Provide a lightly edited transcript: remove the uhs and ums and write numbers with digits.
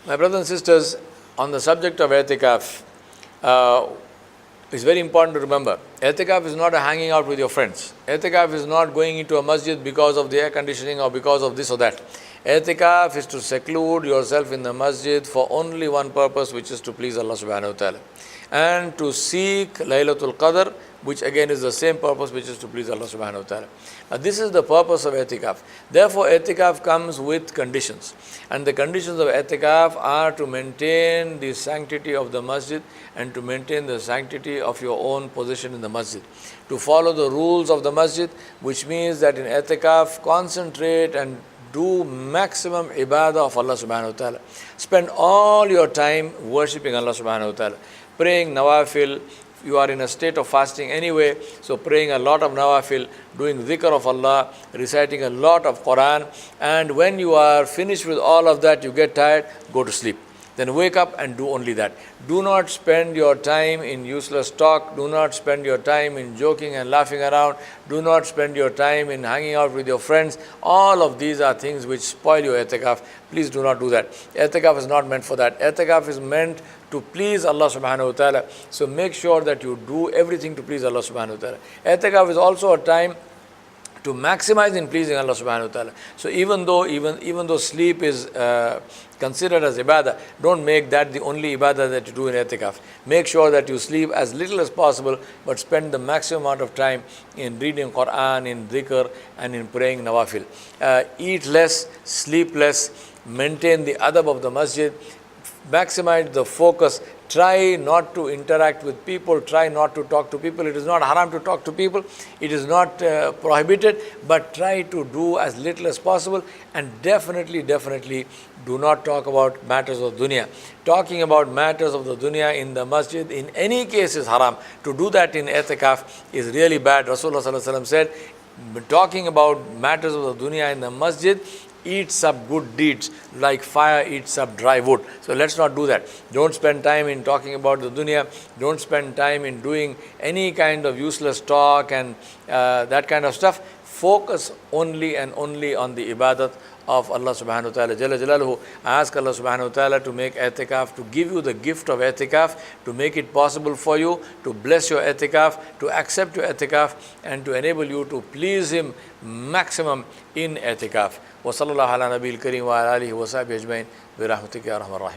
My brothers and sisters, on the subject of i'tikaf, uh, it's very important to remember, i'tikaf is not a hanging out with your friends. I'tikaf is not going into a masjid because of the air conditioning or because of this or that. I'tikaf is to seclude yourself in the masjid for only one purpose, which is to please Allah subhanahu wa ta'ala. And to seek Laylatul Qadr, which again is the same purpose, which is to please Allah subhanahu wa ta'ala. Now this is the purpose of i'tikaf. Therefore i'tikaf comes with conditions. And the conditions of i'tikaf are to maintain the sanctity of the masjid and to maintain the sanctity of your own position in the masjid. To follow the rules of the masjid, which means that in i'tikaf, concentrate and do maximum ibadah of Allah subhanahu wa ta'ala. Spend all your time worshipping Allah subhanahu wa ta'ala. Praying nawafil. You are in a state of fasting anyway, so praying a lot of nawafil, doing dhikr of Allah, reciting a lot of Quran, and when you are finished with all of that, you get tired, go to sleep. Then wake up and do only that. Do not spend your time in useless talk. Do not spend your time in joking and laughing around. Do not spend your time in hanging out with your friends. All of these are things which spoil your i'tikaf. Please do not do that. I'tikaf is not meant for that. I'tikaf is meant to please Allah subhanahu wa ta'ala. So make sure that you do everything to please Allah subhanahu wa ta'ala. I'tikaf is also a time to maximize in pleasing Allah subhanahu wa ta'ala. So even though sleep is considered as ibadah, don't make that the only ibadah that you do in i'tikaf. Make sure that you sleep as little as possible, but spend the maximum amount of time in reading Quran, in dhikr, and in praying nawafil. Eat less, sleep less, maintain the adab of the masjid, maximize the focus. Try not to interact with people, try not to talk to people. It is not haram to talk to people, it is not prohibited, but try to do as little as possible, and definitely do not talk about matters of dunya. Talking about matters of the dunya in the masjid in any case is haram. To do that in i'tikaf is really bad. Rasulullah sallallahu alaihi wasallam said, talking about matters of the dunya in the masjid eats up good deeds like fire eats up dry wood. So let's not do that. Don't spend time in talking about the dunya. Don't spend time in doing any kind of useless talk and that kind of stuff. Focus only and only on the ibadat of Allah subhanahu wa ta'ala. Jalla Jalaluhu. I ask Allah subhanahu wa ta'ala to make i'tikaf, to give you the gift of i'tikaf, to make it possible for you, to bless your i'tikaf, to accept your i'tikaf, and to enable you to please Him maximum in i'tikaf. Wa sallallahu ala nabiyil kareem wa ala alihi wa sahbihi ajmain bi rahmatika ya arhamar rahim.